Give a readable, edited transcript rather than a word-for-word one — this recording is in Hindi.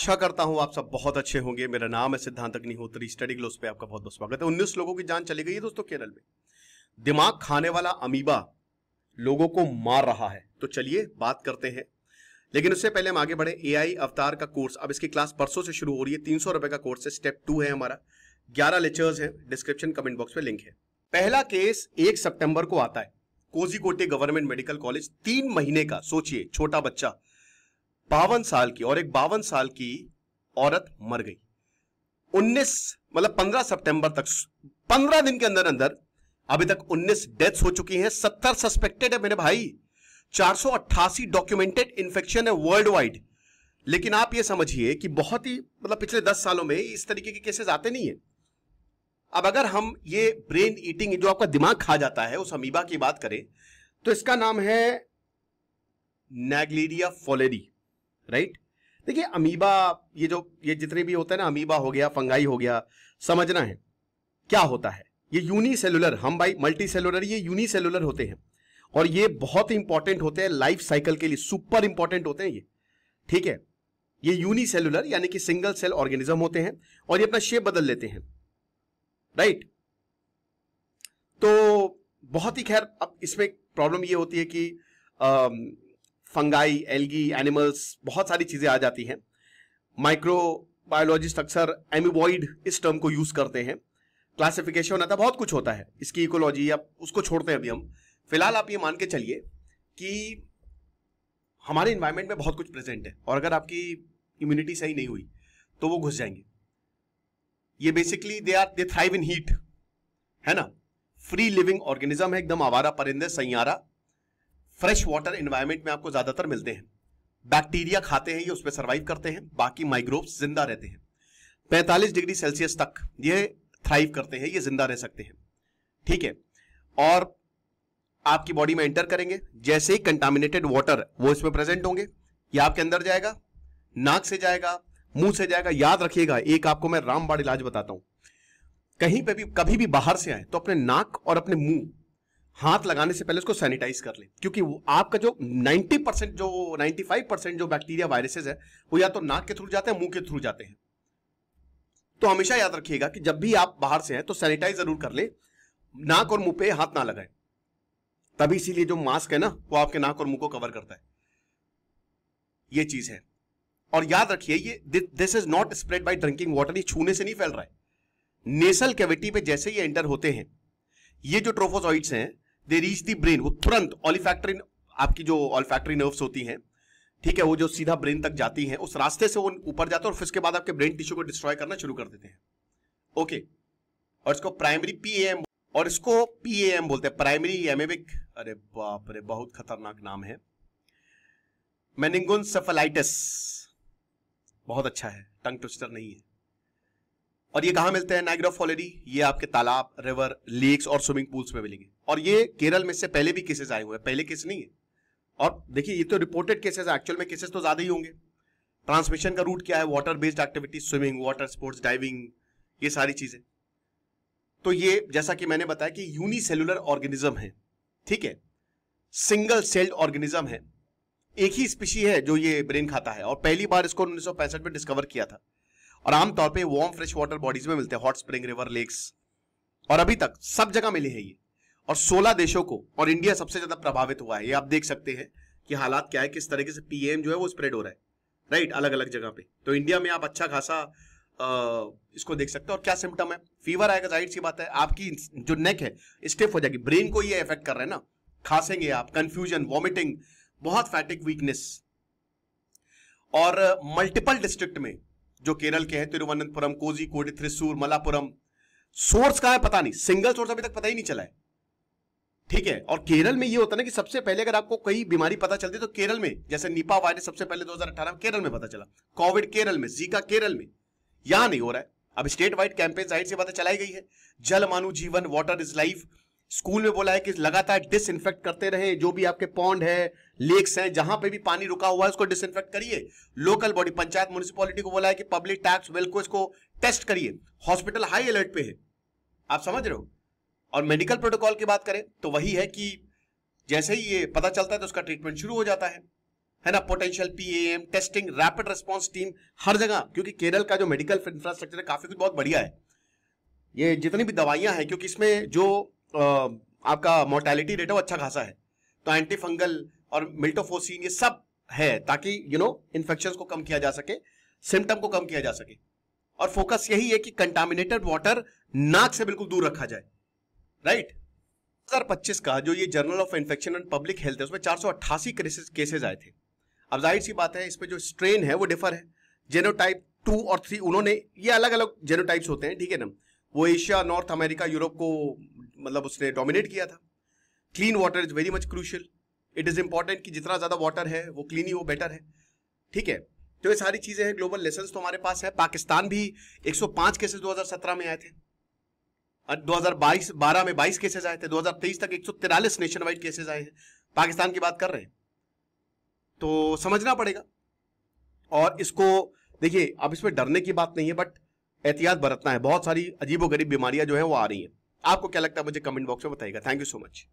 आशा करता हूं आप सब बहुत अच्छे होंगे। मेरा नाम है सिद्धांत अग्निहोत्री। स्टडी ग्लोस पे आपका बहुत बहुत स्वागत है। 19 लोगों की जान चली गई है दोस्तों केरल में। दिमाग खाने वाला अमीबा लोगों को मार रहा है। तो चलिए बात करते हैं, लेकिन उससे पहले हम आगे बढ़े। एआई अवतार का कोर्स, अब इसकी क्लास परसों से शुरू हो रही है। 300 रुपए का कोर्स है। स्टेप 2 है हमारा। 11 लेक्चर्स हैं। डिस्क्रिप्शन कमेंट बॉक्स में लिंक है। पहला केस 1 सितंबर को आता है। Kozhikode government medical college. 3 महीने का, सोचिए, छोटा बच्चा 52 साल की और एक 52 साल की औरत मर गई। 15 सितंबर तक, 15 दिन के अंदर अंदर अभी तक 19 डेथ्स हो चुकी हैं। 70 सस्पेक्टेड है मेरे भाई। 488 डॉक्यूमेंटेड इन्फेक्शन है वर्ल्ड वाइड। लेकिन आप ये समझिए कि बहुत ही पिछले 10 सालों में इस तरीके के केसेस आते नहीं है। अब अगर हम ये ब्रेन ईटिंग, जो आपका दिमाग खा जाता है, उस अमीबा की बात करें तो इसका नाम है नैग्लेरिया फॉलेरी, राइट। देखिए अमीबा, ये जितने भी होते हैं ना, अमीबा हो गया, फंगाई हो गया, समझना है क्या होता है। ये यूनिसेलुलर, हम भाई मल्टी सेलुलर, ये यूनिसेलुलर होते हैं और ये बहुत ही इंपॉर्टेंट होते हैं लाइफ साइकिल के लिए। सुपर इंपॉर्टेंट होते हैं ये, ठीक है। ये यूनिसेलुलर यानी कि सिंगल सेल ऑर्गेनिज्म होते हैं और ये अपना शेप बदल लेते हैं, राइट। तो बहुत ही, खैर अब इसमें प्रॉब्लम ये होती है कि फंगाई, एल्गी, एनिमल्स, बहुत सारी चीजें आ जाती हैं। माइक्रोबायोलॉजिस्ट अक्सर एमीबॉइड इस टर्म को यूज करते हैं। क्लासिफिकेशन आता है, बहुत कुछ होता है इसकी इकोलॉजी, अब उसको छोड़ते हैं अभी हम। फिलहाल आप ये मान के चलिए कि हमारे एनवायरनमेंट में बहुत कुछ प्रेजेंट है और अगर आपकी इम्यूनिटी सही नहीं हुई तो वो घुस जाएंगे। ये basically they thrive in heat, है ना। फ्री लिविंग ऑर्गेनिज्म है, एकदम आवारा परिंदे, सैयारा। फ्रेश वाटर एनवायरनमेंट में आपको ज्यादातर मिलते हैं। बैक्टीरिया खाते हैं, ये उस पर सर्वाइव करते हैं। बाकी माइक्रोब्स जिंदा रहते हैं। 45 डिग्री सेल्सियस तक ये थ्राइव करते हैं, ये जिंदा रह सकते हैं, ठीक है। और आपकी बॉडी में एंटर करेंगे, जैसे ही कंटामिनेटेड वाटर वो इसमें प्रेजेंट होंगे, ये आपके अंदर जाएगा, नाक से जाएगा, मुंह से जाएगा। याद रखिएगा, एक आपको मैं रामबाण इलाज बताता हूं। कहीं पे भी कभी भी बाहर से आए तो अपने नाक और अपने मुंह, हाथ लगाने से पहले उसको सैनिटाइज कर ले, क्योंकि आपका जो 90% जो 95% जो बैक्टीरिया वायरसेस है वो या तो नाक के थ्रू जाते हैं, मुंह के थ्रू जाते हैं। तो हमेशा याद रखिएगा कि जब भी आप बाहर से हैं तो सैनिटाइज जरूर कर ले, नाक और मुंह पे हाथ ना लगाएं। तभी इसीलिए जो मास्क है ना, वो आपके नाक और मुंह को कवर करता है। ये चीज है। और याद रखिए, ये this is not spread by drinking water. ये छूने से नहीं फैल रहा है। नेसल कैविटी पे जैसे ये एंटर होते हैं, ये जो ट्रोफोजॉइड्स हैं, दे रीच द ब्रेन। वो तुरंत ऑलिफैक्टरी, आपकी जो ऑलिफैक्टरी नर्व्स होती हैं, ठीक है, वो जो सीधा ब्रेन तक जाती हैं, उस रास्ते से वो ऊपर जाते हैं और फिर उसके बाद आपके ब्रेन टिश्यू को डिस्ट्रॉय करना शुरू कर देते हैं, ओके। और इसको प्राइमरी पीएएम, और इसको पीएएम बोलते हैं, प्राइमरी एमेबिक, अरे बाप रे, बहुत खतरनाक नाम है, मेनिंगोसेफेलाइटिस। बहुत अच्छा है, टंग ट्विस्टर नहीं है। और ये कहां मिलते हैं नायग्रा फॉलेरी? ये आपके तालाब, रिवर, लेक्स और स्विमिंग पूल्स में मिलेंगे। और ये केरल में से पहले भी केसेस आए हुए हैं, पहले केस नहीं है। और देखिए, ये तो रिपोर्टेड केसेस है, एक्चुअल में केसेस तो ज्यादा ही होंगे। ट्रांसमिशन का रूट क्या है? Water based activity, swimming, water sports, diving, ये सारी चीजें। तो ये, जैसा कि मैंने बताया कि यूनिसेलुलर ऑर्गेनिज्म है, ठीक है, सिंगल सेल्ड ऑर्गेनिज्म है। एक ही स्पीशी है जो ये ब्रेन खाता है और पहली बार इसको 1965 में डिस्कवर किया था। और आमतौर पे वार्म फ्रेश वाटर बॉडीज में मिलते हैं, हॉट स्प्रिंग, रिवर, लेक्स, और अभी तक सब जगह मिले हैं ये। और 16 देशों को, और इंडिया सबसे ज्यादा प्रभावित हुआ है। ये आप देख सकते हैं कि हालात क्या है, किस तरीके से पीएम जो है वो स्प्रेड हो रहा है, राइट, अलग अलग जगह पे। तो इंडिया में आप अच्छा खासा इसको देख सकते हो। और क्या सिम्टम है? फीवर आएगा, जाहिर सी बात है। आपकी जो नेक है स्टिफ हो जाएगी, ब्रेन को ये इफेक्ट कर रहा है ना। खांसेंगे आप, कंफ्यूजन, वॉमिटिंग, बहुत फैटिक, वीकनेस। और मल्टीपल डिस्ट्रिक्ट में जो केरल के हैं, तिरुवनंतपुरम, कोझिकोड, थ्रिसुर, मलापुरम, सोर्स कहां है पता नहीं, सिंगल सोर्स अभी तक पता ही नहीं चला है, ठीक है। और केरल में ये होता है ना कि सबसे पहले अगर आपको कोई बीमारी पता चलती है तो केरल में, जैसे निपा वायरस सबसे पहले 2018 में केरल में पता चला, कोविड केरल में, जीका केरल में, यहां नहीं हो रहा है। अब स्टेट वाइड कैंपेन जाहिर सी बातें चलाई गई है। जल मानु जीवन, वाटर इज लाइफ। स्कूल में बोला है कि लगातार डिसइंफेक्ट करते रहे, जो भी आपके पॉन्ड है, लेक्स हैं, जहां पे भी पानी रुका हुआ है उसको डिसइंफेक्ट करिए। लोकल बॉडी, पंचायत, म्युनिसिपैलिटी को बोला है कि पब्लिक टैक्स वेल को इसको टेस्ट करिए। हॉस्पिटल हाई अलर्ट पे है, आप समझ रहे हो। और मेडिकल प्रोटोकॉल की बात करें तो वही है कि जैसे ही ये पता चलता है तो उसका ट्रीटमेंट शुरू हो जाता है, है ना, potential PAM, testing, rapid response team, हर जगह, क्योंकि केरल का जो मेडिकल इंफ्रास्ट्रक्चर है काफी कुछ बहुत बढ़िया है। ये जितनी भी दवाइयां हैं, क्योंकि इसमें जो आपका मोर्टेलिटी रेट है वो अच्छा खासा है, तो एंटी फंगल और मिल्टोफोसिन ये सब है, ताकि इन्फेक्शंस को कम किया जा सके, सिम्टम को कम किया जा सके। और फोकस यही है कि कंटामिनेटेड वाटर नाक से बिल्कुल दूर रखा जाए, राइट। 2025 का जो ये journal of infection and public health है, उसमें 488 केसेस आए थे। अब जाहिर सी बात है, इस पे जो स्ट्रेन है वो डिफर है, जेनोटाइप 2 और 3, उन्होंने ये अलग अलग जेनोटाइप्स होते हैं, ठीक है ना। वो एशिया, नॉर्थ अमेरिका, यूरोप को मतलब उसने डोमिनेट किया था। Clean water is very much crucial, it is important कि जितना ज्यादा वाटर है वो क्लीन ही वो बेटर है, ठीक है। तो ये सारी चीजें हैं, ग्लोबल लेसन्स तो हमारे पास है। पाकिस्तान भी 105 केसेस 2017 में आए थे, 2012 में 22 केसेस आए थे, 2023 तक 143 नेशन वाइड केसेस आए हैं। पाकिस्तान की बात कर रहे हैं, तो समझना पड़ेगा। और इसको देखिए, अब इसमें डरने की बात नहीं है, बट एहतियात बरतना है। बहुत सारी अजीबोगरीब बीमारियां जो है वो आ रही हैं। आपको क्या लगता है मुझे कमेंट बॉक्स में बताइएगा। Thank you so much.